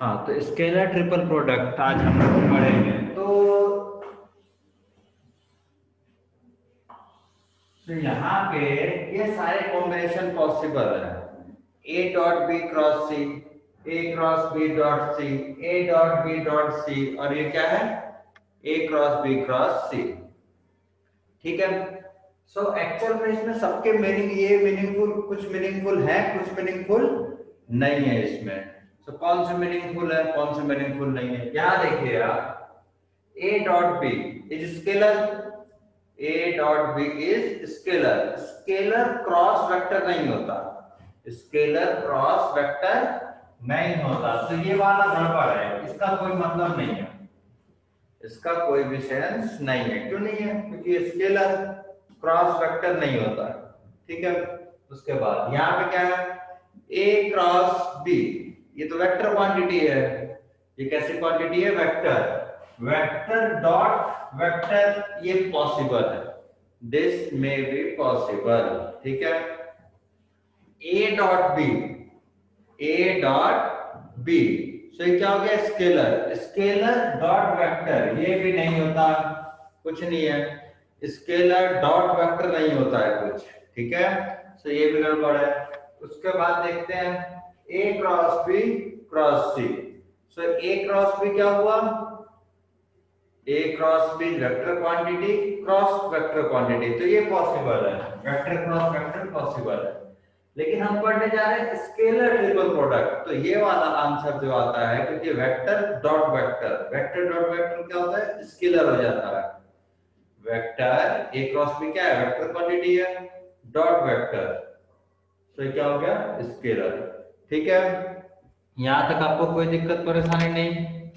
हाँ, तो scalar triple product आज हम लोग पढ़ेंगे। तो यहाँ पे ये सारे कॉम्बिनेशन पॉसिबल है। A dot B cross C, A cross B dot C, A dot B dot C, और ये क्या है, A cross B cross C. ठीक है। सो एक्चुअल में इसमें सबके मीनिंग, ये मीनिंगफुल, कुछ मीनिंगफुल है, कुछ मीनिंगफुल नहीं है इसमें। सो कौन से मीनिंगफुल है, कौन से मीनिंगफुल नहीं है, यहाँ देखिए आप। A dot B is scalar, A dot B is scalar. Scalar cross vector नहीं होता, स्केलर क्रॉस वेक्टर नहीं होता। तो ये वाला गड़बड़ है, इसका कोई मतलब नहीं है, इसका कोई भी सेंस नहीं है। क्यों नहीं है? क्योंकि स्केलर क्रॉस वेक्टर नहीं होता। ठीक है। उसके बाद यहाँ पे क्या है, ए क्रॉस बी, ये तो वेक्टर क्वांटिटी है। ये कैसी क्वांटिटी है? वेक्टर। वेक्टर डॉट वेक्टर, ये पॉसिबल है, दिस मे बी पॉसिबल। ठीक है। A dot B, A dot B, so ये क्या हो गया? स्केलर। स्केलर डॉट वेक्टर, ये भी नहीं होता, कुछ नहीं है, स्केलर डॉट वेक्टर नहीं होता है कुछ। ठीक है। सो ये भी गड़बड़ है। उसके बाद देखते हैं A cross B cross C. So A cross B क्या हुआ? A cross B vector quantity cross vector quantity, तो ये पॉसिबल है, वेक्टर क्रॉस वेक्टर पॉसिबल है। लेकिन हम पढ़ने जा रहे हैं स्केलर ट्रिपल प्रोडक्ट, तो ये वाला आंसर जो आता है, क्योंकि vector dot vector, vector dot vector क्या होता है? स्केलर हो जाता है। वेक्टर ए क्रॉस बी क्या है? वेक्टर क्वांटिटी है, डॉट वेक्टर, तो ये क्या हो गया? स्केलर। ठीक है। यहां तक आपको कोई दिक्कत परेशानी नहीं।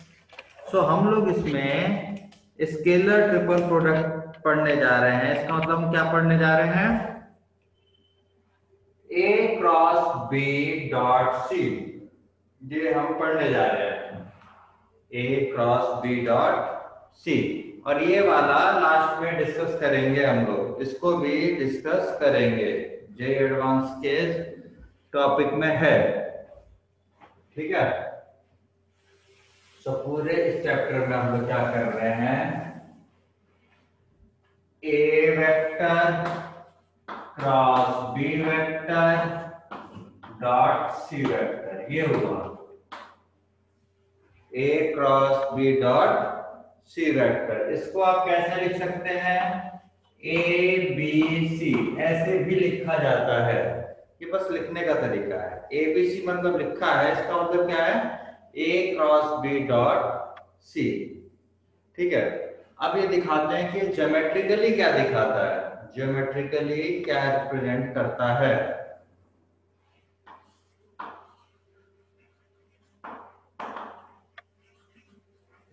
सो हम लोग इसमें स्केलर ट्रिपल प्रोडक्ट पढ़ने जा रहे हैं। इसका मतलब हम क्या पढ़ने जा रहे हैं? ए क्रॉस बी डॉट सी, ये हम पढ़ने जा रहे हैं, A cross B dot C. और ये वाला लास्ट में डिस्कस करेंगे हम लोग, इसको भी डिस्कस करेंगे, जे एडवांस के टॉपिक में है। ठीक है। तो पूरे इस चैप्टर में हम लोग क्या कर रहे हैं? A vector cross B vector dot C vector, ये हुआ A cross B dot C vector. इसको आप कैसे लिख सकते हैं? ए बी सी, ऐसे भी लिखा जाता है, ये बस लिखने का तरीका है। ए बी सी मतलब लिखा है, इसका मतलब क्या है? ए क्रॉस बी डॉट सी। ठीक है। अब ये दिखाते हैं कि ज्योमेट्रिकली क्या दिखाता है, ज्योमेट्रिकली क्या रिप्रेजेंट करता है।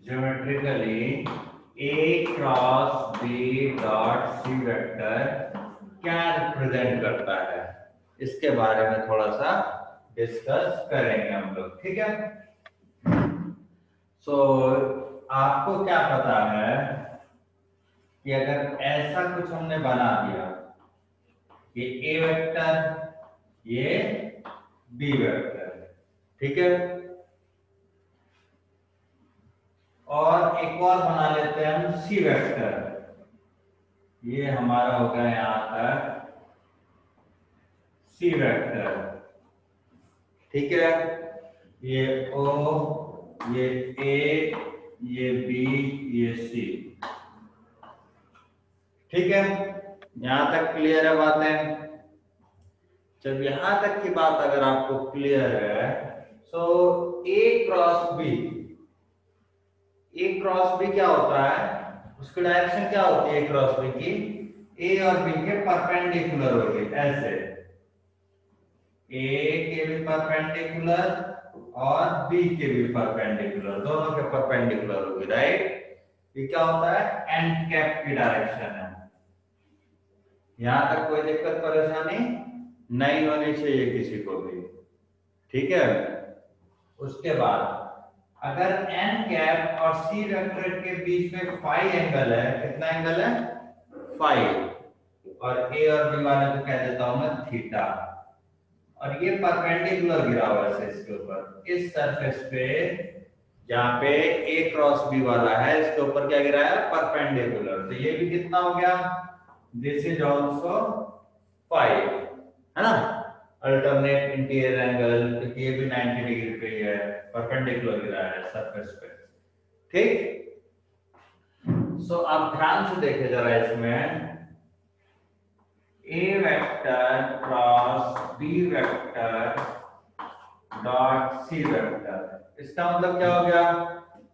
Geometrically A cross B dot C vector क्या रिप्रेजेंट करता है, इसके बारे में थोड़ा सा डिस्कस करेंगे हम लोग। ठीक है। सो आपको क्या पता है कि अगर ऐसा कुछ हमने बना दिया कि ए वेक्टर, ये बी वेक्टर, ठीक है, और एक और बना लेते हैं हम सी वेक्टर, ये हमारा हो गया यहां तक सी वेक्टर। ठीक है। ये ओ, ये ए, ये बी, ये सी। ठीक है। यहां तक क्लियर है बातें? जब यहां तक की बात अगर आपको क्लियर है, तो ए क्रॉस बी, ए क्रॉस बी क्या होता है? उसकी डायरेक्शन क्या होती है ए क्रॉस बी की? ए और बी के परपेंडिकुलर होगी, ऐसे ए के भी परपेंडिकुलर और बी के भी परपेंडिकुलर, दोनों के परपेंडिकुलर होगी, राइट? ये क्या होता है? एंड कैप की डायरेक्शन है। यहां तक कोई दिक्कत परेशानी नहीं होनी चाहिए किसी को भी। ठीक है। उसके बाद अगर एन कैप और सी वेक्टर के बीच में फाई एंगल है, कितना एंगल है? फाई, और ए और बी वाले को कह देता हूं मैं थीटा, और ये परपेंडिकुलर गिरा हुआ है इसके ऊपर, इस सरफेस पे जहाँ पे ए क्रॉस बी वाला है इसके ऊपर क्या गिरा है, परपेंडिकुलर। तो ये भी कितना हो गया, दिस इज ऑल्सो 5, है ना, अल्टरनेट इंटीरियर एंगल, क्योंकि ये भी 90 डिग्री पे ही है, परपेंडिकुलर गिरा है सरफेस पे। ठीक, सो आप ध्यान से देखे जरा इसमें, A vector cross B vector dot C vector, इसका मतलब क्या हो गया,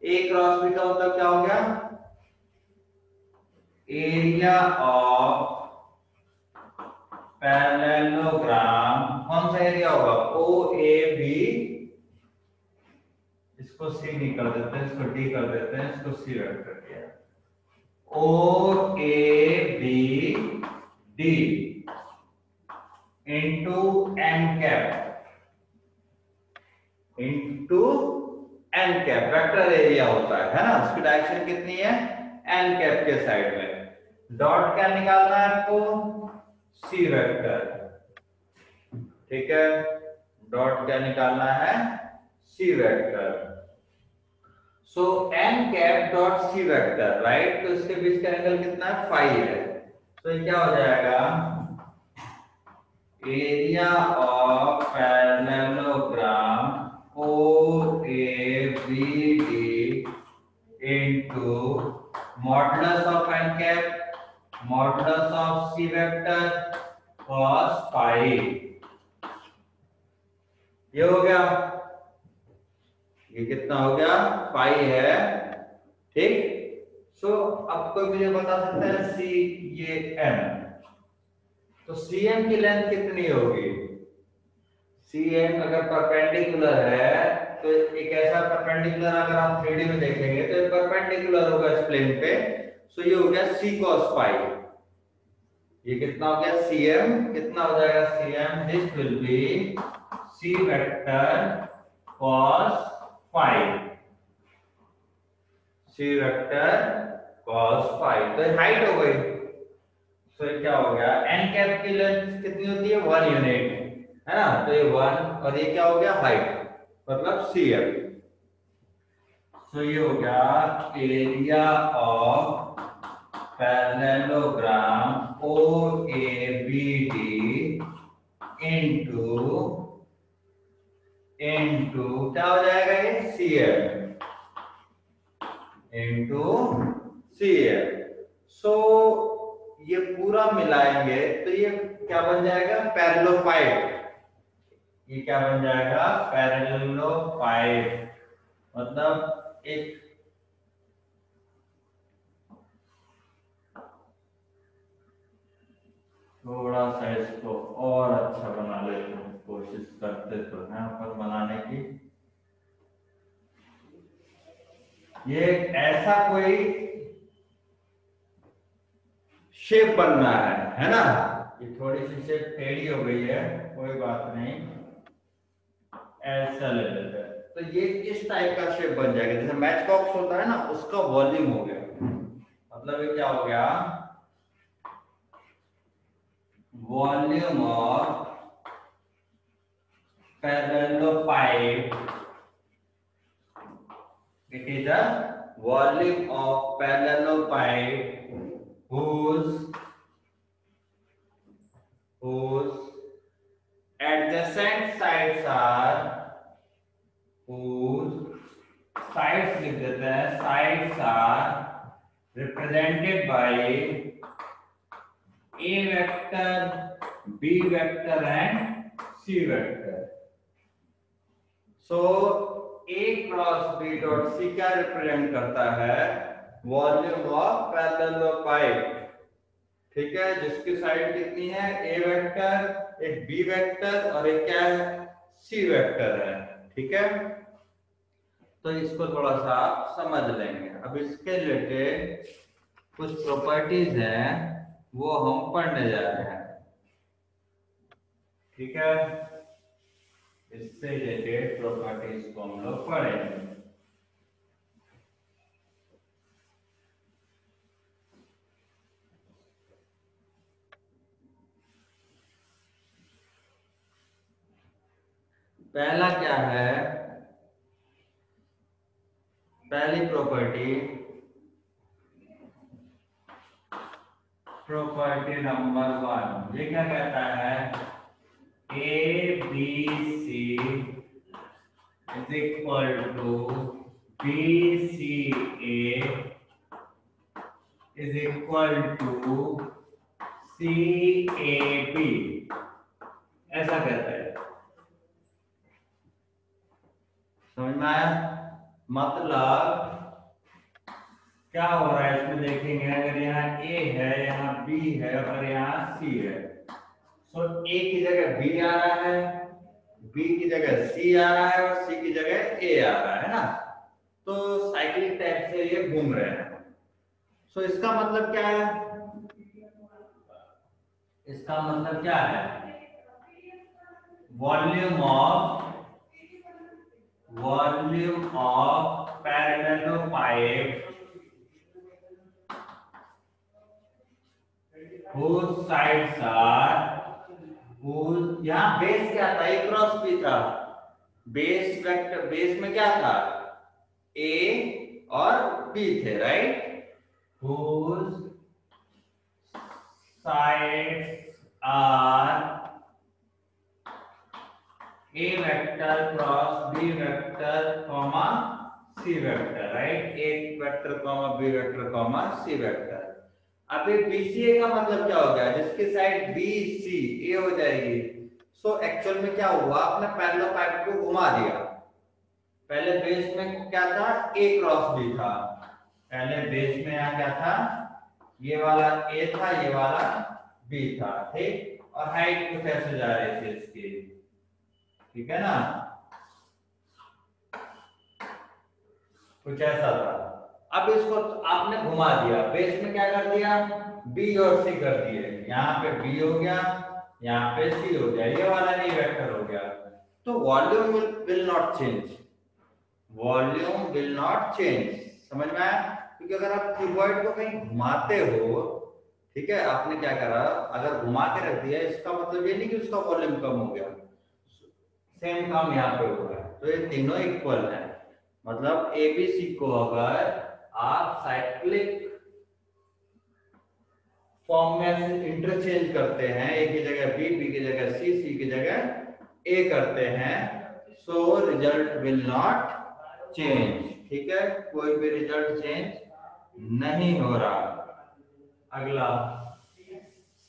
ए क्रॉस बी का मतलब क्या हो गया, एरिया ऑफ पैरेललोग्राम, कौन सा एरिया होगा, ओ ए बी, इसको सी डी कर देते हैं, इसको डी कर देते हैं, इसको सी वेक्टर किया, O A B D into N cap, into N cap, vector area होता है ना, उसकी डायरेक्शन कितनी है, एन कैप के साइड में। डॉट क्या निकालना है आपको, सी वेक्टर, ठीक है, डॉट क्या निकालना है, C vector. So N cap dot C vector, right, तो इसके बीच का एंगल कितना है, 5 है। तो ये क्या हो जाएगा, area of parallelogram O A B D into modulus of N cap modulus of C vector cos five, ये हो गया, ये कितना हो गया, 5 है। ठीक, सो अब कोई मुझे बता सकता है सी, ये एम, तो सी एम की लेंथ कितनी होगी, सी एम अगर परपेंडिकुलर है तो एक ऐसा परपेंडिकुलर अगर आप 3D में देखेंगे तो परपेंडिकुलर होगा इस प्लेन पे, सो ये हो गया सी cos फाइव, ये कितना हो गया, सी एम कितना हो जाएगा, C M this will be C vector cos five, C vector cos five, तो हाइट हो गई। तो ये क्या हो गया, एन कैप की लेंथ कितनी होती है, 1 यूनिट, है ना, तो ये 1, और ये क्या हो गया, हाइट, मतलब सी एम। सो ये हो गया area of parallelogram O A B D into क्या हो जाएगा, ये C M into C M. So ये पूरा मिलाएंगे तो ये क्या बन जाएगा, पैरेललोपाइड, ये क्या बन जाएगा, पैरेललोपाइड, मतलब एक थोड़ा सा इसको और अच्छा बना लेते हैं, कोशिश करते तो हैं पर बनाने की, ये ऐसा कोई शेप बनना है ना, ये थोड़ी सी शेप टेढ़ी हो गई है, कोई बात नहीं, ऐसा ले लेते हैं, तो ये इस टाइप का शेप बन जाएगा, जैसे मैच बॉक्स होता है ना, उसका वॉल्यूम हो गया, मतलब ये क्या हो गया, volume of parallelepiped, it is a volume of parallelepiped whose adjacent sides are, whose sides लिख देते हैं, sides are represented by a vector, b vector and c vector. So a cross b dot c क्या represent करता है, volume of पैरेललोपाइड, ठीक है, जिसकी side कितनी है, ए वेक्टर, एक बी वेक्टर और एक क्या है, सी वेक्टर है, ठीक है। तो इसको थोड़ा सा आप समझ लेंगे। अब इसके रिलेटेड कुछ प्रॉपर्टीज हैं वो हम पढ़ने जा रहे हैं, ठीक है, इससे रिलेटेड प्रॉपर्टीज को हम लोग पढ़ेंगे। पहला क्या है, पहली प्रॉपर्टी, प्रॉपर्टी नंबर 1, ये क्या कहता है, A B C is equal to B C A is equal to C A B, ऐसा कहता है। समझ में आया? मतलब क्या हो रहा है इसमें देखेंगे, अगर यहाँ ए है, यहाँ बी है और यहाँ सी है, तो ए की जगह बी आ रहा है, बी की जगह सी आ रहा है और सी की जगह ए आ रहा है ना, तो साइक्लिक टाइप से ये घूम रहे हैं। सो इसका मतलब क्या है, इसका मतलब क्या है, volume of parallelepiped whose sides are, whose, यहाँ बेस क्या था, ए क्रॉस बी था, बेस वेक्टर, बेस में क्या था, ए और बी थे, right, whose sides are a vector cross b vector comma c vector, right, a vector comma b vector comma c vector. अभी BCA का मतलब क्या हो गया, जिसकी साइड BC A हो जाएगी। सो एक्चुअल में क्या हुआ, आपने पैरेललोपाइप को घुमा दिया। पहले बेस में क्या था, A क्रॉस B था, पहले बेस में यहाँ क्या था, ये वाला A था, ये वाला B था, ठीक, और हाइट कुछ ऐसे जा रही थी इसकी, ठीक है ना, कुछ ऐसा था। अब इसको आपने घुमा दिया, बेस में क्या कर दिया, बी और सी कर दिए, यहाँ पे बी हो गया, यहाँ पे सी हो गया, ये वाला ए वेक्टर हो गया। तो volume will not change, volume will not change, समझ में आया? क्योंकि अगर आप क्यूबॉइड को कहीं घुमाते हो, ठीक है, आपने क्या करा, अगर घुमा के रख दिया, इसका मतलब ये नहीं कि उसका वॉल्यूम कम हो गया, सेम काम यहाँ पे हो रहा है। तो ये तीनों इक्वल है, मतलब एबीसी को अगर आप साइक्लिक फॉर्म में से इंटरचेंज करते हैं, ए की जगह बी, बी की जगह सी, सी की जगह ए करते हैं, so result will not change, ठीक है, कोई भी रिजल्ट चेंज नहीं हो रहा। अगला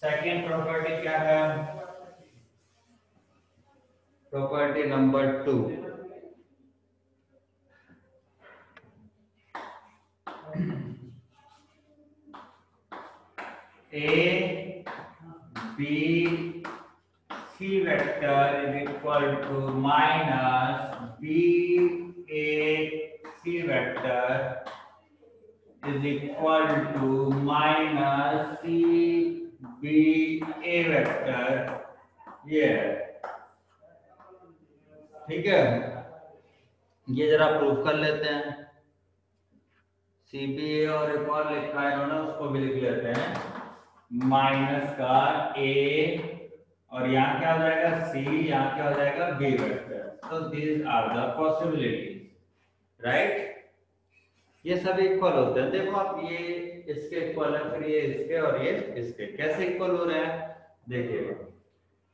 सेकेंड प्रॉपर्टी क्या है, property number 2, A B C vector is equal to minus B A C vector is equal to minus C B A vector, ये है, ठीक है, ये जरा प्रूफ कर लेते हैं। CBA और एक और लिखा है इन्होंने, उसको भी लिख लेते हैं, माइनस का ए और यहाँ क्या हो जाएगा सी, यहाँ क्या हो जाएगा बी वेक्टर। तो these are the possibilities, right, ये सब इक्वल होते हैं। देखो आप, ये इसके इक्वल है, फिर ये इसके और ये इसके, कैसे इक्वल हो रहे हैं देखिए।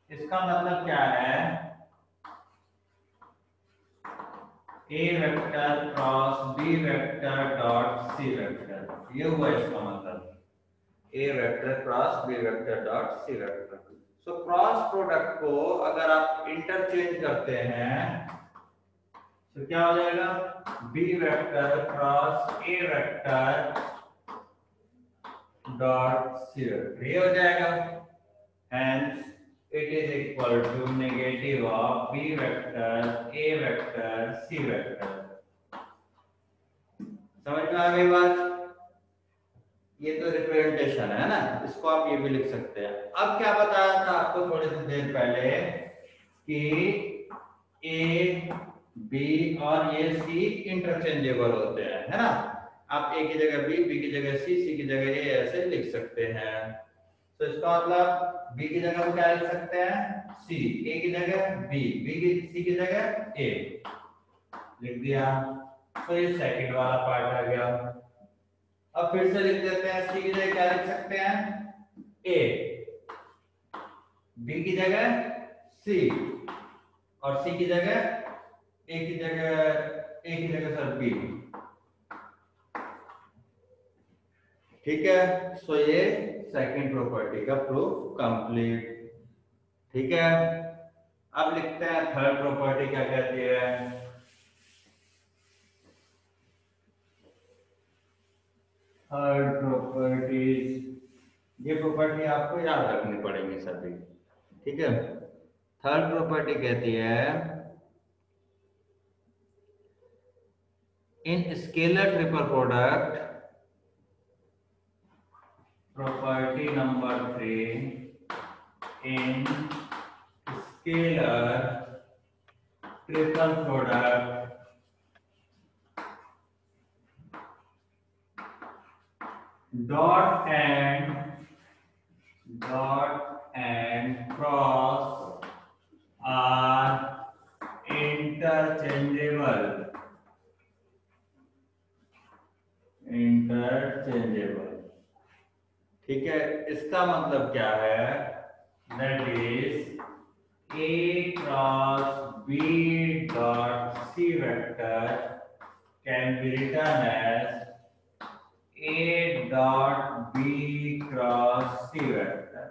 इसका मतलब क्या है, A vector cross B vector dot C vector, ये हुआ इसका मतलब, A vector cross B vector dot C vector. So cross product को अगर आप इंटरचेंज करते हैं तो क्या हो जाएगा, B vector cross A vector dot C vector, ये हो जाएगा, hence it is equal to negative of b vector a vector c vector। समझ में आ गई बात? ये तो रिप्रेजेंटेशन है ना, इसको आप ये भी लिख सकते हैं। अब क्या बताया था आपको थोड़ी सी देर पहले कि ए बी और ये सी इंटरचेंजेबल होते हैं, है ना, आप ए की जगह बी, बी की जगह सी, सी की जगह ए ऐसे लिख सकते हैं। तो इसका मतलब बी की जगह हम क्या लिख सकते हैं, सी, ए की जगह बी, सी की जगह ए लिख दिया। तो ये सेकंड वाला पार्ट आ गया। अब फिर से लिख देते हैं, सी की जगह क्या लिख सकते हैं, ए, बी की जगह सी, और सी की जगह ए की जगह सर बी। ठीक है, सो ये सेकंड प्रॉपर्टी का प्रूफ कंप्लीट। ठीक है, अब लिखते हैं थर्ड प्रॉपर्टी क्या कहती है। थर्ड प्रॉपर्टीज, ये प्रॉपर्टी आपको याद रखनी पड़ेगी सभी। ठीक है, थर्ड प्रॉपर्टी कहती है in scalar triple product, property number 3, in scalar triple product dot and cross are interchangeable. ठीक है, इसका मतलब क्या है, that is A cross B dot C vector can be written as A dot B cross C vector.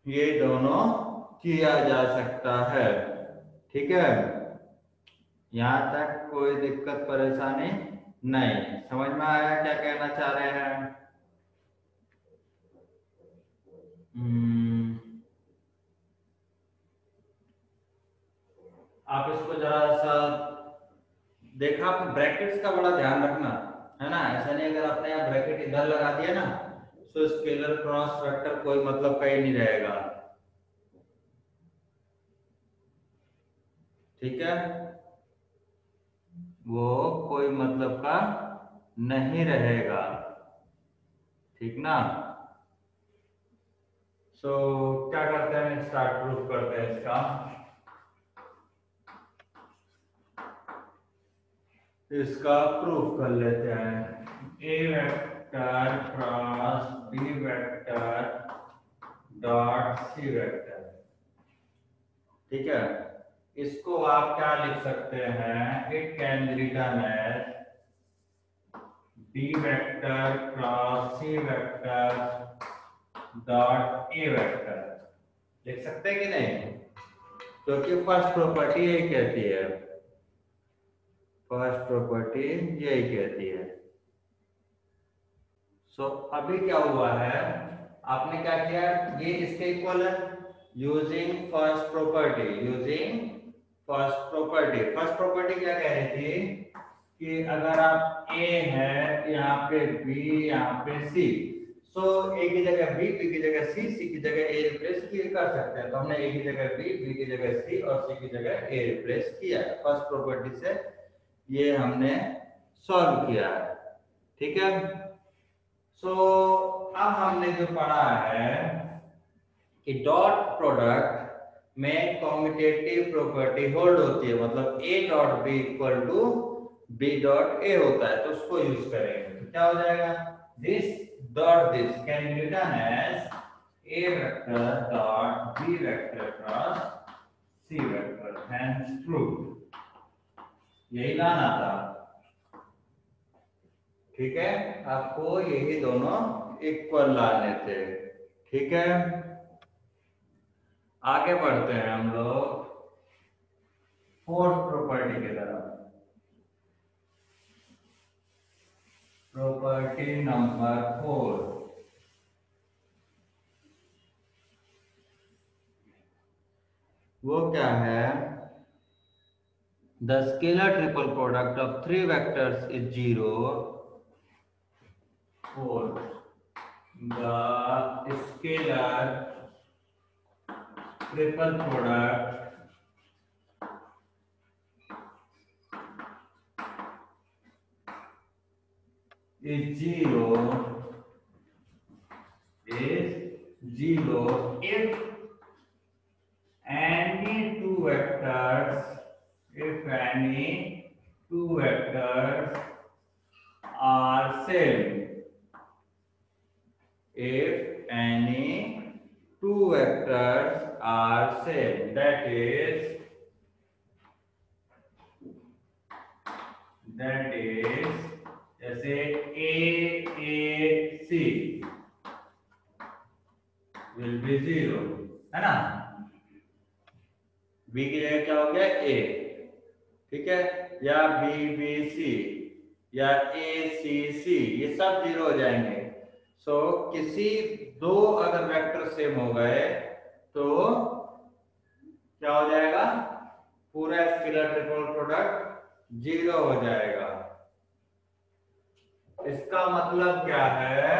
ये दोनों किया जा सकता है। ठीक है, यहां तक कोई दिक्कत परेशानी नहीं, समझ में आया क्या कहना चाह रहे हैं। आप इसको जरा सा देखा, आप ब्रैकेट्स का बड़ा ध्यान रखना है ना। ऐसा नहीं अगर आपने यहाँ ब्रैकेट इधर लगा दिया ना, तो स्केलर क्रॉस वेक्टर कोई मतलब का ही नहीं रहेगा। ठीक है, वो कोई मतलब का नहीं रहेगा। ठीक ना। सो क्या करते हैं, स्टार्ट प्रूफ करते हैं इसका। इसका प्रूफ कर लेते हैं, A vector cross B vector dot C vector. ठीक है, इसको आप क्या लिख सकते हैं, it can be written as B vector cross C vector dot A vector. लिख सकते हैं कि नहीं, क्योंकि फर्स्ट प्रॉपर्टी यही कहती है, फर्स्ट प्रॉपर्टी यही कहती है। सो अभी क्या हुआ है, आपने क्या किया, ये इसके इक्वल है, using first property, first property क्या कह रही थी कि अगर आप ए है, यहाँ पे बी, यहाँ पे सी, सो ए की जगह बी की जगह सी की जगह ए रिप्लेस कर सकते हैं। तो हमने ए की जगह बी की जगह सी और सी की जगह ए रिप्लेस किया। फर्स्ट प्रॉपर्टी से ये हमने सॉल्व किया है। ठीक है, सो अब हमने जो पढ़ा है कि डॉट प्रोडक्ट में कॉम्यूटेटिव प्रॉपर्टी होल्ड होती है, मतलब A dot B equal to B dot A होता है, तो उसको यूज करेंगे। तो क्या हो जाएगा, this dot this can be written as A vector dot B vector cross C vector, hence proved. यही लाना था। ठीक है, आपको यही दोनों इक्वल लाने थे। ठीक है, आगे बढ़ते हैं हम लोग फोर्थ प्रॉपर्टी की तरफ। प्रॉपर्टी नंबर 4, वो क्या है, the scalar triple product of three vectors is 0 4, the scalar triple product is 0 if any two vectors are same, if any two vectors are same, that is जैसे AAC will be 0, है ना। B की जगह क्या हो गया A, ठीक है, या BBC या ACC, ये सब 0 हो जाएंगे। सो किसी दो अगर वेक्टर सेम हो गए तो क्या हो जाएगा, पूरा स्केलर ट्रिपल प्रोडक्ट 0 हो जाएगा। इसका मतलब क्या है,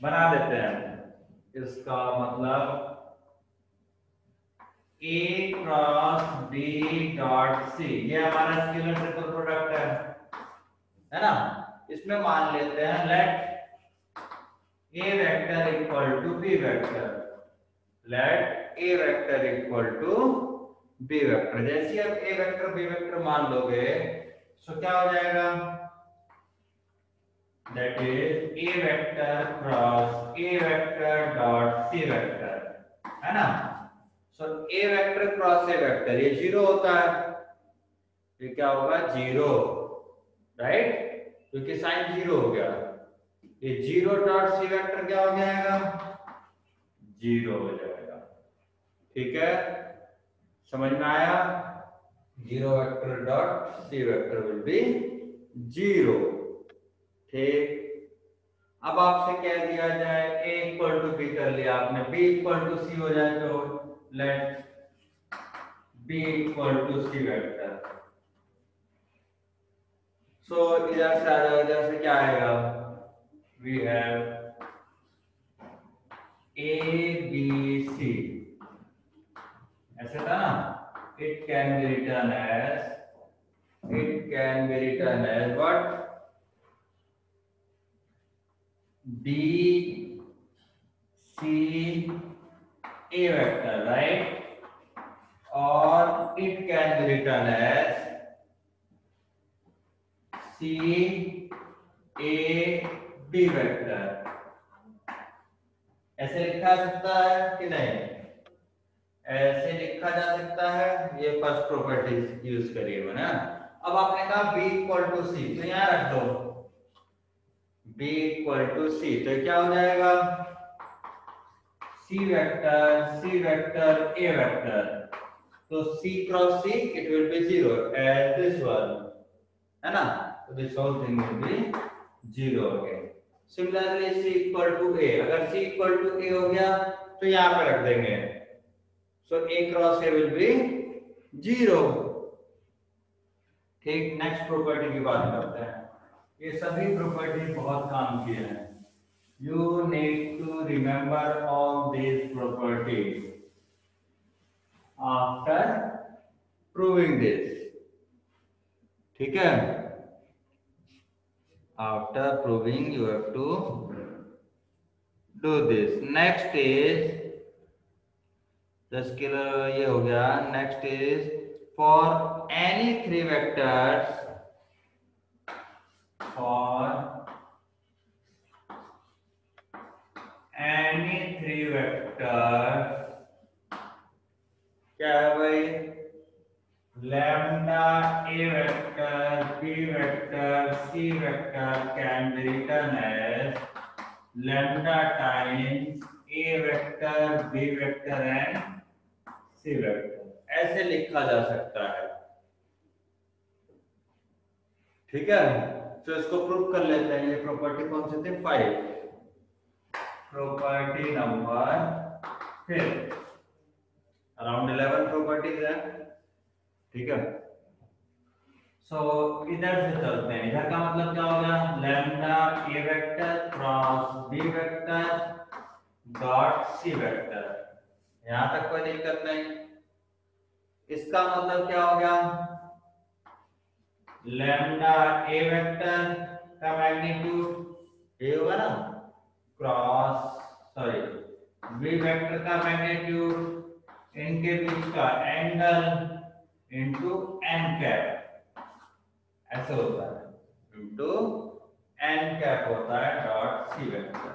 बना देते हैं। इसका मतलब A cross B dot C, ये हमारा स्केलर ट्रिपल प्रोडक्ट है ना। इसमें मान लेते हैं let A vector equal to B vector, let A vector equal to B vector. जैसे आप A वेक्टर B वेक्टर मान लोगे तो क्या हो जाएगा, that is A vector cross A vector dot C vector, है ना। सो A vector cross A vector ये 0 होता है, ये क्या होगा 0, राइट, क्योंकि साइन 0 हो गया। ये 0 डॉट C वेक्टर क्या हो जाएगा, 0 हो जाएगा। ठीक है, समझ में आया, 0 vector dot C vector will B 0। ठीक, अब आपसे कह दिया जाए A इक्वल टू B कर लिया आपने, B इक्वल टू C हो जाए तो let B equal to C vector. So इधर से आ जाओ, इधर से क्या आएगा, वी हैव ABC, ऐसे था ना। It can be written as what, B C A vector, right, or it can be written as C A B vector। ऐसे लिखा सकता है कि नहीं, ऐसे लिखा जा सकता है। ये फर्स्ट प्रॉपर्टी यूज करिए ना। अब आपने कहा B इक्वल टू C, तो यहां रख दो B इक्वल टू C, तो क्या हो जाएगा C वेक्टर A वेक्टर, तो C cross C it will be 0 as this one, है ना, तो this whole thing will be 0 again। Similarly C equal to A, अगर C इक्वल टू A हो गया तो यहाँ पे रख देंगे, so A cross A will be 0। ठीक, नेक्स्ट प्रॉपर्टी की बात करते हैं। ये सभी प्रॉपर्टी बहुत काम की है, you need to remember all these properties after proving this, ठीक है। after proving you have to do this। next is the scalar, ये हो गया। next is for any three vectors, for any three vectors, क्या है भाई, lambda A vector B vector C vector can be written as lambda times A vector B vector and C vector, ऐसे लिखा जा सकता है। ठीक है, तो इसको प्रूव कर लेते हैं। ये प्रॉपर्टी कौन सी थी, 5, प्रॉपर्टी नंबर 5, अराउंड 11 प्रॉपर्टीज है। ठीक है, सो इधर से चलते हैं। इधर का मतलब क्या हो गया, lambda A vector cross B vector dot C vector, यहां तक कोई दिक्कत नहीं। इसका मतलब क्या हो गया, लैम्डा ए वेक्टर का मैग्नीट्यूड ए होगा ना, क्रॉस सॉरी बी वेक्टर का मैग्नीट्यूड, इनके बीच का एंगल इंटू एन कैप, ऐसे होता है, इंटू एन कैप होता है डॉट सी वेक्टर।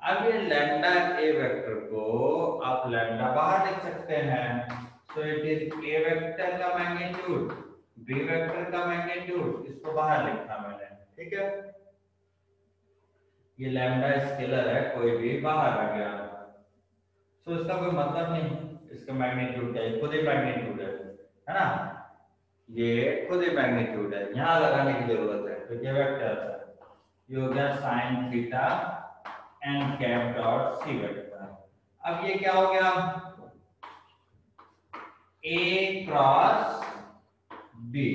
अब ये लैम्डा ए वेक्टर को आप लैम्डा बाहर लिख सकते हैं, तो इट इज ए वेक्टर का मैग्नीट्यूड, बी वेक्टर का मैग्नीट्यूड, इसको बाहर लिखा मैंने, ठीक है। ये लैम्डा स्केलर है, कोई भी बाहर आ गया, तो इसका कोई मतलब नहीं, इसका मैग्नीट्यूड क्या है, खुद ही मैग्नीट्यूड है ना, ये खुद ही मैग्नीट्यूड है, यहाँ लगाने की जरूरत है, तो ये वेक्टर है, ये हो गया sine theta N cap dot C vector. अब ये क्या हो गया, ए क्रॉस बी,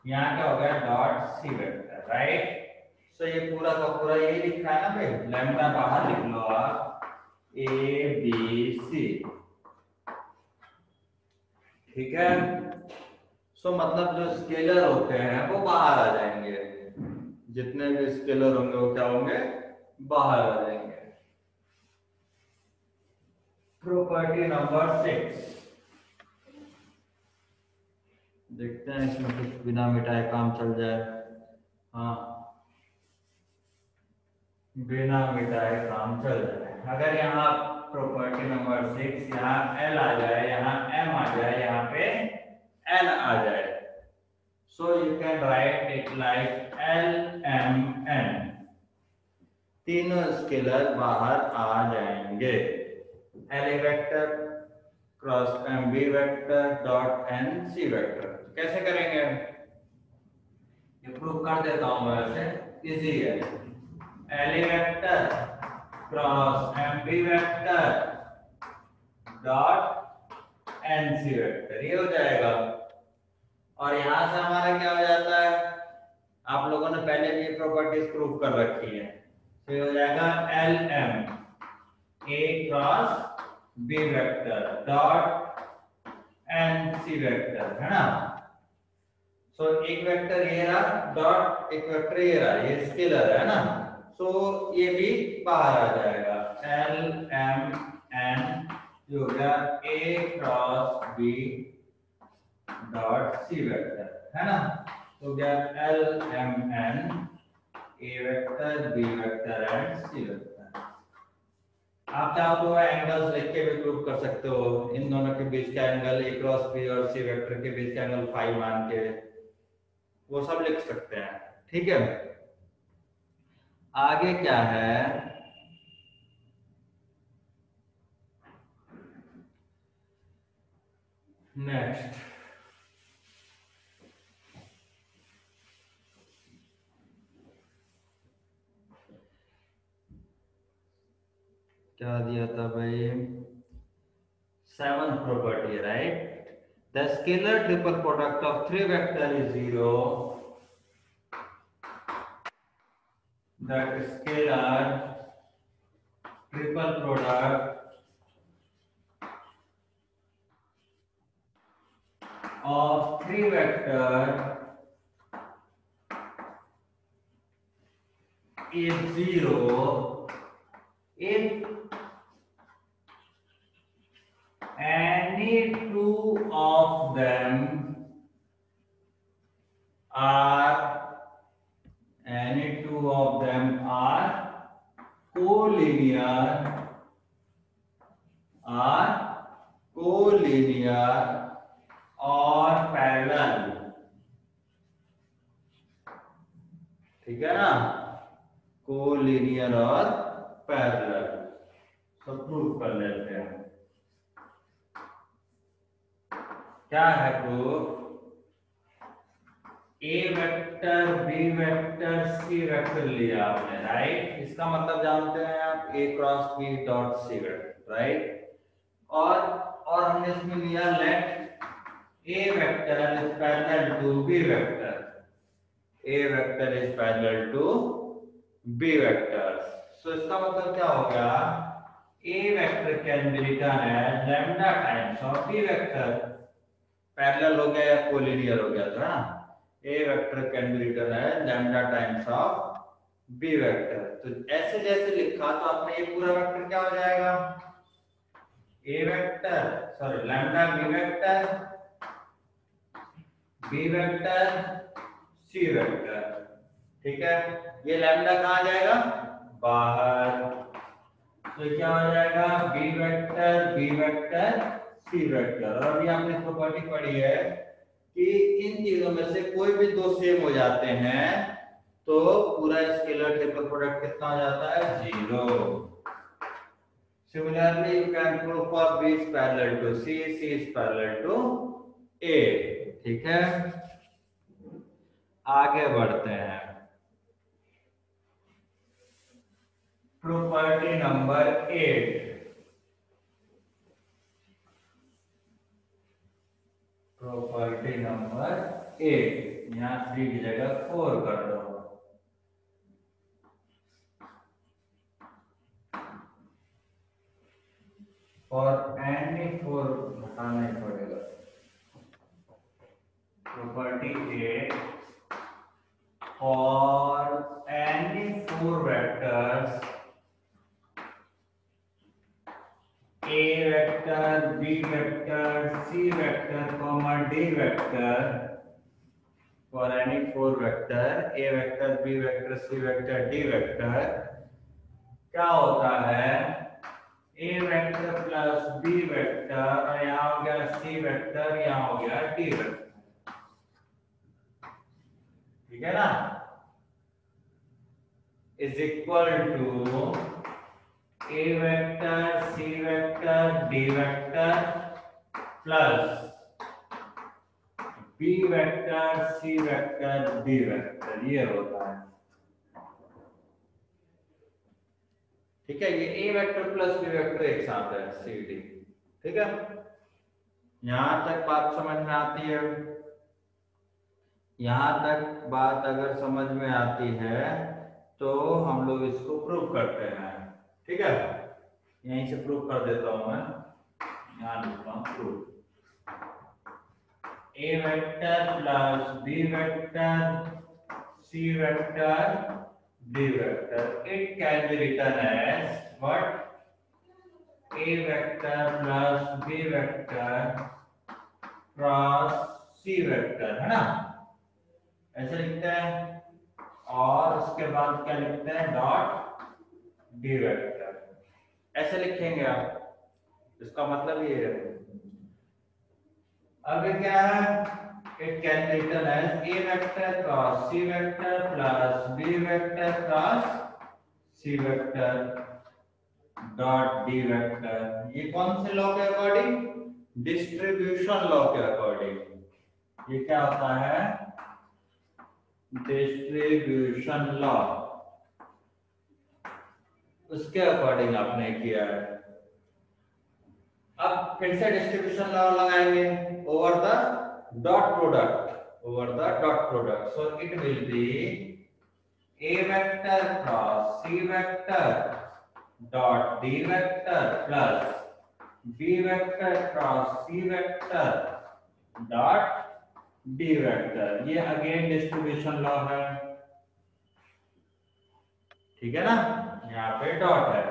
यहाँ क्या हो गया डॉट सी वेक्टर, राइट। सो ये पूरा का पूरा यही लिखा है ना भाई, लैम्डा बाहर लिख लो आप, ए बी सी, ठीक है। सो मतलब जो स्केलर होते हैं वो बाहर आ जाएंगे, जितने भी स्केलर होंगे वो क्या होंगे, बाहर आ जाएंगे। प्रॉपर्टी नंबर 6, देखते हैं इसमें कुछ बिना मिटाए काम चल जाए। हाँ, बिना मिटाए काम चल जाए। अगर यहाँ प्रॉपर्टी नंबर 6 यहाँ एल आ जाए, यहाँ एम आ जाए, यहाँ पे एन आ जाए, so you can write it like L M N, तीनों स्केलर बाहर आ जाएंगे, L A vector cross M B vector dot N C vector. कैसे करेंगे, ये प्रूव कर देता हूं मैं, वैसे इजी है, L A vector cross M B vector dot N C vector, ये हो जाएगा। और यहां से हमारा क्या हो जाता है, आप लोगों ने पहले भी प्रॉपर्टीज प्रूव कर रखी है, तो ये हो जाएगा L M A cross B vector dot N C vector, है ना। सो एक वेक्टर ये रहा डॉट एक वेक्टर ये रहा, ये स्केलर है ना, सो ये भी बाहर आ जाएगा, एल एम एन जो हो गया A cross B dot C vector, है ना, तो गया L M N A vector B vector and C vector. आप चाहो तो एंगल्स लिख के भी प्रूव कर सकते हो, इन दोनों के बीच का एंगल ए क्रॉस बी और सी वेक्टर के बीच का एंगल फाई मान के, वो सब लिख सकते हैं, ठीक है। आगे क्या है, नेक्स्ट क्या दिया था भाई, 7th property, right, the scalar triple product of 3 vector is 0, the scalar triple product of 3 vector is 0 if any two of them are collinear और पैरेलल, ठीक है ना, कोलिनियर और पैरेलल, सब प्रूफ कर लेते हैं। क्या है proof, A vector B vector C vector लिया आपने, राइट, इसका मतलब जानते हैं आप, A cross B dot C vector, right, और हमने इसमें लिया let A vector is parallel to B vector, A vector is parallel to B vector, so इसका मतलब क्या हो गया, A vector can be written as lambda times of B vector, parallel हो गया या कोलिनियर हो गया था ना, A vector can be written as lambda times of B vector. तो ऐसे जैसे लिखा तो आपने ये पूरा वेक्टर क्या हो जाएगा, A vector sorry lambda B vector B vector C vector. ठीक है, ये लैम्डा कहाँ जाएगा, बाहर। तो क्या हो जाएगा, बी वेक्टर सी वेक्टर। और अभी आपने प्रॉपर्टी पढ़ी है कि इन चीजों में से कोई भी दो सेम हो जाते हैं तो पूरा स्केलर ट्रिपल प्रोडक्ट कितना हो जाता है, 0। Similarly, you can prove for B is parallel to C, C is parallel to A। ठीक है, आगे बढ़ते हैं। Property number 8। प्रॉपर्टी नंबर 8, यहाँ 3 की जगह 4 कर दो। और एनी 4 हटाना ही पड़ेगा। Property 8 for any 4 vectors A vector, B vector, C vector, D vector, for any 4 vector A vector, B vector, C vector, D vector, क्या होता है, A vector plus B vector और यहाँ हो गया C वेक्टर, यहाँ हो गया D वेक्टर। ठीक है ना, is equal to A vector C vector D vector plus B vector C vector D vector, ये होता है। ठीक है, ये A vector plus B vector एक साथ है, C D। ठीक है, यहां तक बात समझ में आती है। यहां तक बात अगर समझ में आती है तो हम लोग इसको प्रूव करते हैं। ठीक है, यहीं से प्रूव कर देता हूं मैं, यहाँ लिखता हूं prove. A vector plus B vector C vector D vector, it can be written as what, A vector plus B vector cross C vector, है ना, ऐसे लिखते हैं। और उसके बाद क्या लिखते हैं, डॉट D वेक्टर, ऐसे लिखेंगे आप। इसका मतलब ये है। अब क्या है, it can be written as A vector cross C vector plus B vector cross C vector dot D vector. ये कौन से लॉ के अकॉर्डिंग, डिस्ट्रीब्यूशन लॉ के अकॉर्डिंग। ये क्या होता है, डिस्ट्रीब्यूशन लॉ, उसके अकॉर्डिंग आपने किया है। अब फिर से डिस्ट्रीब्यूशन लॉ लगाएंगे over the dot product, over the dot product. So it will B A vector cross C vector dot D vector plus B vector cross C vector dot D vector. ये again distribution law है। ठीक है ना, यहाँ पे dot है।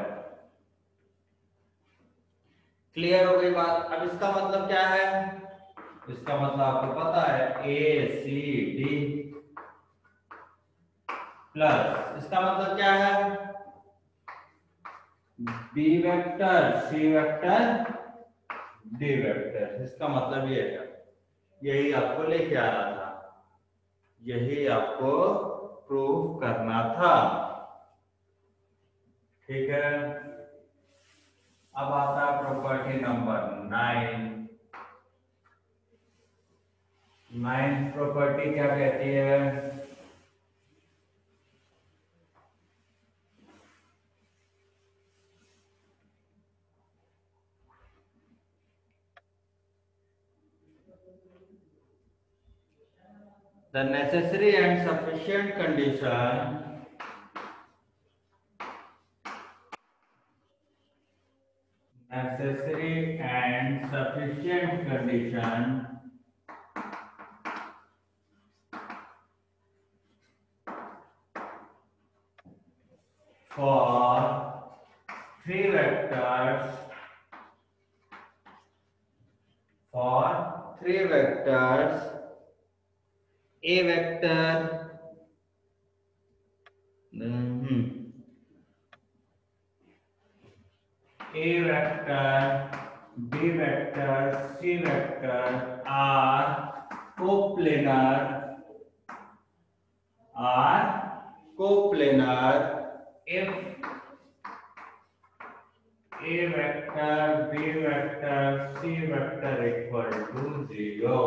Clear हो गई बात। अब इसका मतलब क्या है, इसका मतलब आपको पता है, A C D प्लस इसका मतलब क्या है, B vector C vector D vector. इसका मतलब ये है, यही आपको लेके आना था, यही आपको प्रूव करना था। ठीक है, अब आता है प्रॉपर्टी नंबर 9। 9 प्रॉपर्टी क्या कहती है, the necessary and sufficient condition for three vectors A vector A vector B vector C vector are coplanar if a vector b vector c vector equal to 0।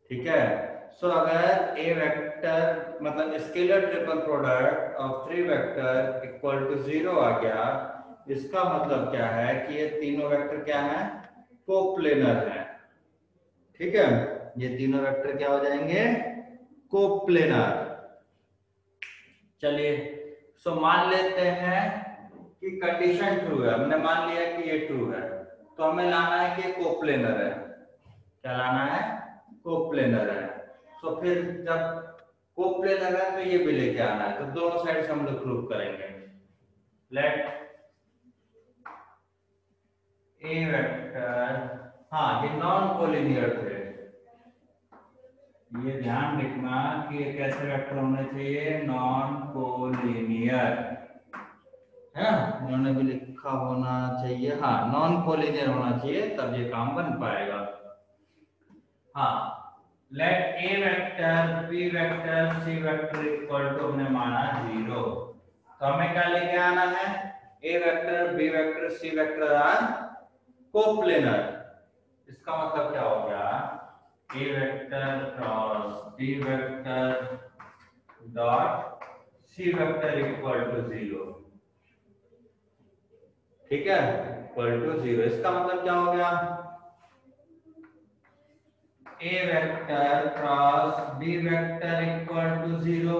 ठीक है। सो अगर A vector मतलब scalar triple product of three vector equal to 0 आ गया, इसका मतलब क्या है कि ये तीनों वेक्टर क्या है, कोप्लेनर है। ठीक है, ये तीनों वेक्टर क्या हो जाएंगे, कोप्लेनर। चलिए, सो मान लेते हैं कि कंडीशन ट्रू है, हमने मान लिया कि ये ट्रू है, तो हमें लाना है कि कोप्लेनर है। क्या लाना है, कोप्लेनर है। तो फिर जब कोप्लेनर है तो ये भी लेके आना है, तो दोनों साइड से हम लोग प्रूव करेंगे। लेट ए वेक्टर, हाँ ये नॉन कोलिनियर थे, ये ध्यान रखना कि ये कैसे वेक्टर होने चाहिए, नॉन कोलिनियर है, उन्होंने भी लिखा होना चाहिए, हाँ नॉन कोलिनियर होना चाहिए, तब ये काम बन पाएगा। हाँ, let A vector B vector C vector equal to हमने माना 0, तो हमें क्या लेके आना है, A vector B vector C vector are coplanar. इसका मतलब क्या हो गया, A vector cross B vector dot C vector equal to 0। ठीक है, इक्वल टू 0, इसका मतलब क्या हो गया, A vector cross B vector equal to 0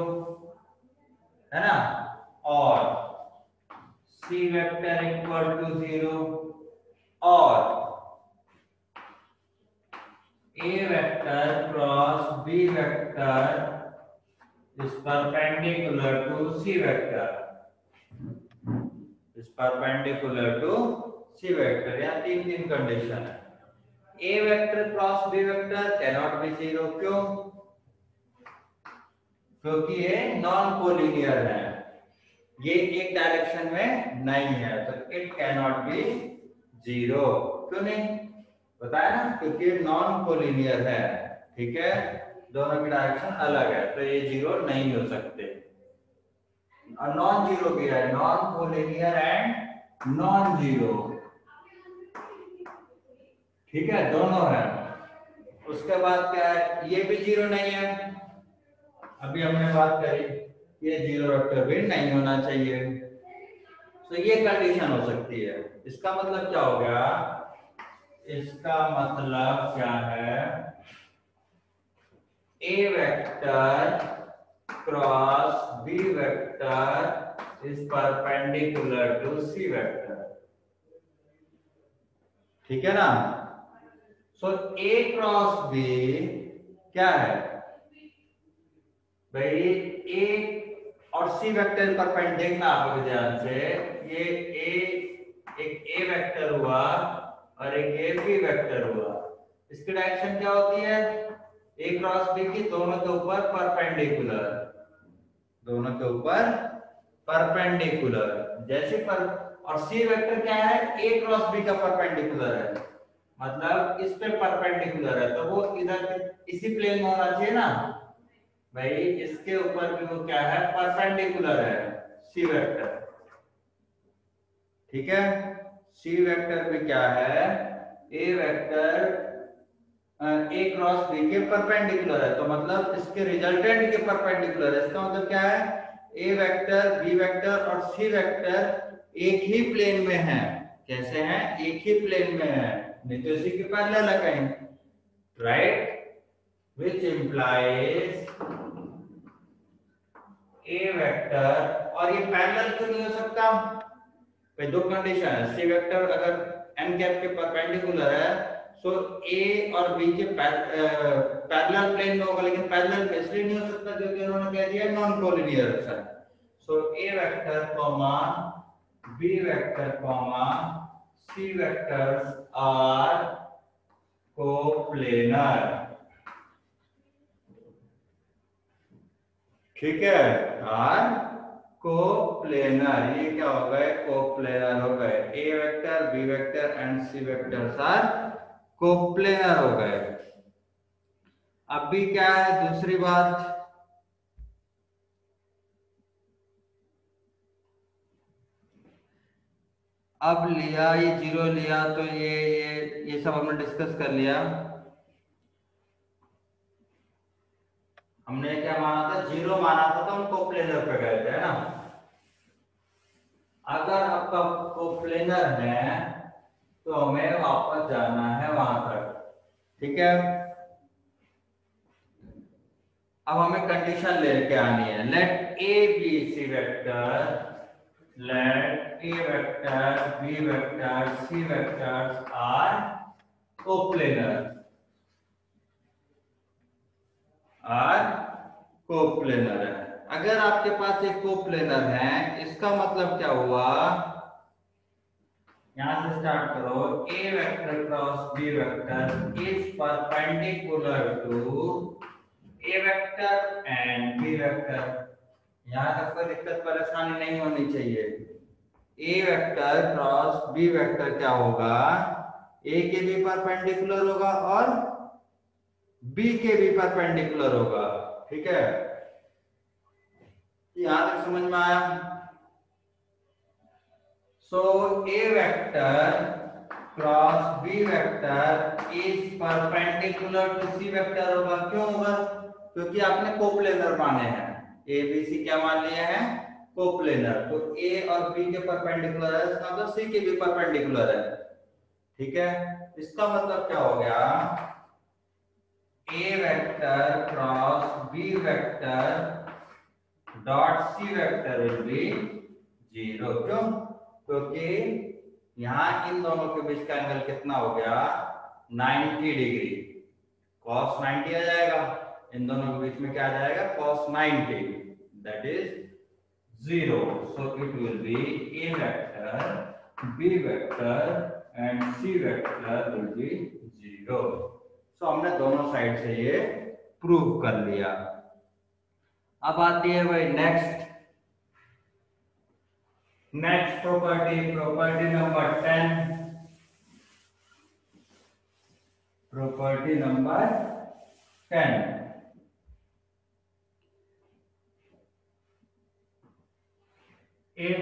है ना, और सी वेक्टर इक्वल टू 0, और A vector cross B vector is perpendicular to C vector, is perpendicular to C vector. यहाँ तीन कंडीशन है। A vector cross B vector cannot be 0, क्यों, क्योंकि ये नॉन कोलिनियर है, ये एक डायरेक्शन में नहीं है, तो इट कैनॉट बी 0। क्यों नहीं बताया ना, क्योंकि नॉन कोलिनियर है। ठीक है, दोनों की डायरेक्शन अलग है, तो ये 0 नहीं हो सकते। और नॉन जीरो भी है, non collinear and non zero. ठीक है, दोनों है। उसके बाद क्या है, ये भी 0 नहीं है, अभी हमने बात करी, ये 0 वेक्टर भी नहीं होना चाहिए, तो ये कंडीशन हो सकती है। इसका मतलब क्या हो गया, इसका मतलब क्या है, A vector cross B vector is perpendicular to C vector. ठीक है ना, सो ए क्रॉस बी क्या है भाई, ए और सी वेक्टर परपेंडिकुलर, देखना आप ध्यान से, ये ए एक ए वेक्टर हुआ और एक ए बी वेक्टर हुआ, इसकी डायरेक्शन क्या होती है, ए क्रॉस बी की दोनों के ऊपर परपेंडिकुलर, दोनों के ऊपर परपेंडिकुलर जैसे पर, और सी वेक्टर क्या है, ए क्रॉस बी का परपेंडिकुलर है, मतलब इस पे परपेंडिकुलर है, तो वो इधर इसी प्लेन में होना चाहिए ना भाई, इसके ऊपर भी वो क्या है, परपेंडिकुलर है, सी वेक्टर। ठीक है, सी वेक्टर भी क्या है, A vector A cross B के परपेंडिकुलर है, तो मतलब इसके रिजल्टेंट के परपेंडिकुलर है। इसका मतलब क्या है, ए वेक्टर बी वेक्टर और सी वेक्टर एक ही प्लेन में है। कैसे हैं, एक ही प्लेन में है, नहीं तो इसी के पैरेलल है कहीं, right, which implies A vector, और ये पैरेलल क्यों नहीं हो सकता भाई, दो कंडीशन है, सी वेक्टर अगर एन कैप के परपेंडिकुलर है, सो ए और बी के पैरेलल प्लेन में होगा, लेकिन पैरेलल में इसलिए नहीं हो सकता क्योंकि उन्होंने कह दिया नॉन कोलिनियर है। So A vector comma B vector comma C vectors are coplanar. ठीक है, आर कोप्लेनर। ये क्या हो गए? कोप्लेनर हो गए। A vector, B vector and C vector are coplanar हो गए। अब भी क्या है दूसरी बात, अब लिया ये जीरो लिया तो ये सब हमने डिस्कस कर लिया। हमने क्या माना था? जीरो माना था तो हम कोप्लेनर पे गए थे, है ना। अगर आपका कोप्लेनर है तो हमें वापस जाना है वहां तक, ठीक है। अब हमें कंडीशन लेके आनी है। Let A B C vector, let A vector, B vector, C vectors are coplanar, are coplanar है। अगर आपके पास एक कोप्लेनर है, इसका मतलब क्या हुआ? यहां से स्टार्ट करो। A vector cross B vector is perpendicular to A vector and B vector. यहां तक कोई दिक्कत परेशानी नहीं होनी चाहिए। A vector cross B vector क्या होगा? ए के भी परपेंडिकुलर होगा और बी के भी परपेंडिकुलर होगा, ठीक है। यहां तक समझ में आया? So A vector cross B vector is perpendicular to C vector होगा। क्यों होगा? क्योंकि आपने कोप्लेनर माने हैं। ए बी सी क्या मान लिए हैं? कोप्लेनर। तो ए और बी के परपेंडिकुलर है, इसका मतलब सी के भी परपेंडिकुलर है, ठीक है। इसका मतलब क्या हो गया? A vector cross B vector dot C vector will be zero. क्यों? क्योंकि यहां इन दोनों के बीच का एंगल कितना हो गया? 90 डिग्री। cos 90 आ जाएगा, इन दोनों के बीच में क्या आ जाएगा? cos 90, that is zero. So it will be A vector, B vector and C vector will be zero. So हमने दोनों साइड से ये प्रूव कर लिया। अब आती है भाई next property, property number 10। Property number 10, if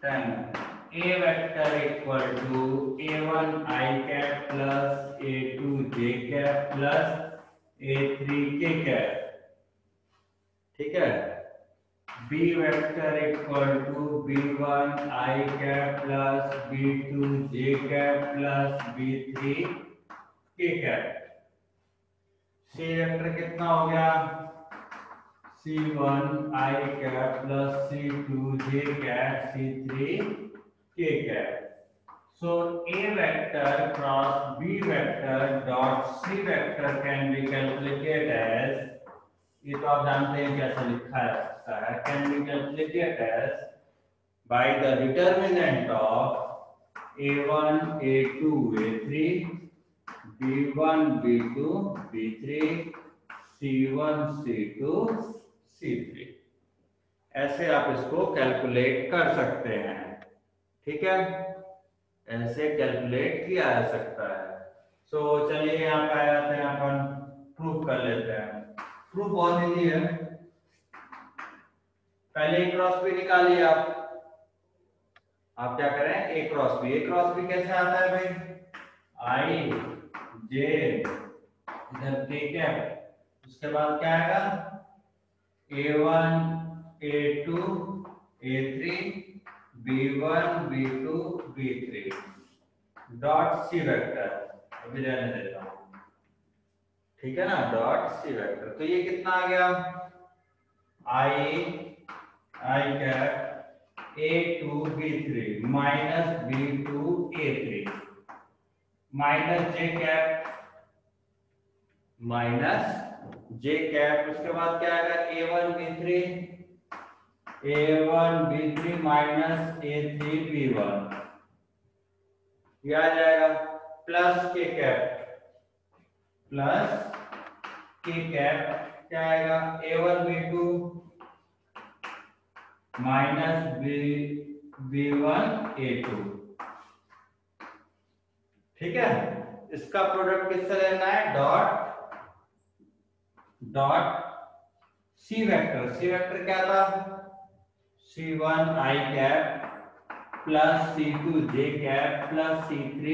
10 a vector equal to a1 I cap plus a2 j cap plus a3 k cap, ठीक है। b vector equal to b1 I cap plus b2 j cap plus b3 k cap। c vector कितना हो गया? C1 I cap plus C2 j cap C3 k cap. So A vector cross B vector dot C vector can be calculated as, ये तो आप जानते हैं कैसे लिखा जा सकता है, can be calculated as by the determinant of A1 A2 A3 B1 B2 B3 C1 C2 C3। ऐसे आप इसको कैलकुलेट कर सकते हैं, ठीक है। ऐसे कैलकुलेट किया जा सकता है। सो चलिए यहाँ पे आ जाते हैं, अपन प्रूफ कर लेते हैं। प्रूफ बहुत इजी है। पहले ए क्रॉस बी निकालिए आप क्या करें? ए क्रॉस बी। ए क्रॉस बी कैसे आता है भाई? आई जे इधर के कैप, उसके बाद क्या आएगा? A1 A2 A3 B1 B2 B3 dot C vector, अभी रहने देता हूं, ठीक है ना। डॉट सी वेक्टर, तो ये कितना आ गया? I cap A2 B3 minus B2 A3 minus J cap, उसके बाद क्या आएगा? A1 B3 minus A3 B1, ये आ जाएगा प्लस के कैप क्या आएगा a1b2 माइनस b1a2। ठीक है, इसका प्रोडक्ट किससे लेना है, dot C vector. C vector क्या था, c1 i cap plus c2 j cap plus c3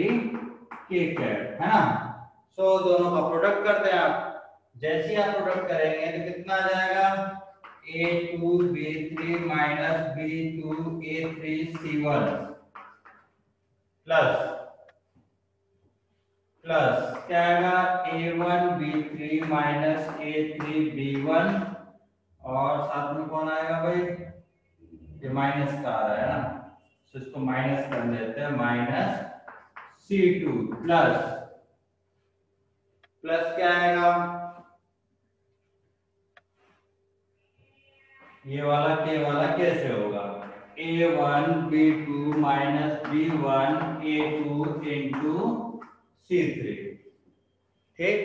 k cap, है ना। सो दोनों का प्रोडक्ट करते हैं आप। जैसे ही आप प्रोडक्ट करेंगे तो कितना आ जाएगा, a2 b3 minus b2 a3 c1 plus क्या आएगा a1 b3 minus a3 b1, और साथ में कौन आएगा भाई, ये माइनस का आ रहा है ना, तो इसको माइनस कर देते हैं, माइनस c2 प्लस क्या आएगा, ये वाला के वाला कैसे होगा, a1 b2 minus b1 a2 into c3। ठीक,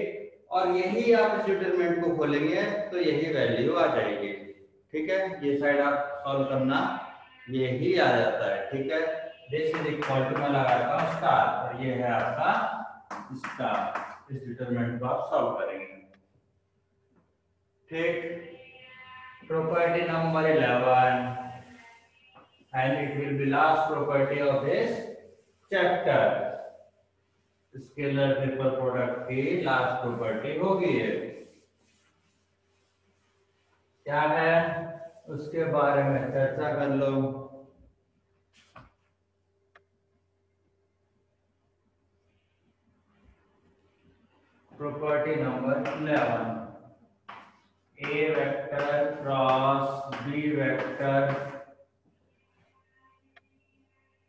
और यही आप इस डिटरमिनेंट को खोलेंगे तो यही वैल्यू आ जाएगी। ठीक है, ये साइड आप सॉल्व करना, यही आ जाता है। ठीक है, दिस इज इक्वल टू, मैं लगाता हूं स्टार, और ये है आपका स्टार। इस डिटरमिनेंट को आप सॉल्व करेंगे। ठीक, property number 11, and it will be last property of this chapter। Scalar triple product की लास्ट प्रॉपर्टी होगी है, क्या है उसके बारे में चर्चा कर लो। Property number 11, A vector cross B vector,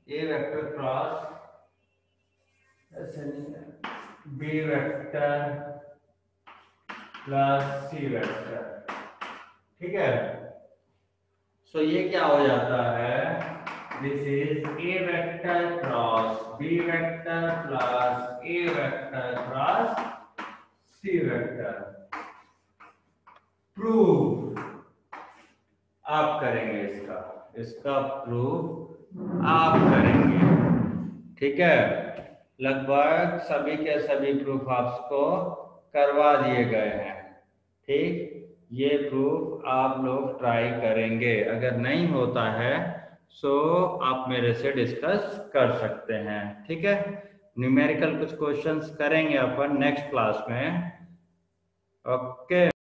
A vector cross B vector plus C vector. ठीक है, सो ये क्या हो जाता है, this is A vector cross B vector plus A vector cross C vector. Proof आप करेंगे, इसका प्रूफ आप करेंगे। ठीक है, लगभग सभी के सभी प्रूफ आपको करवा दिए गए हैं। ठीक, ये प्रूफ आप लोग ट्राई करेंगे, अगर नहीं होता है सो आप मेरे से डिस्कस कर सकते हैं। ठीक है, न्यूमेरिकल कुछ क्वेश्चंस करेंगे अपन नेक्स्ट क्लास में। ओके।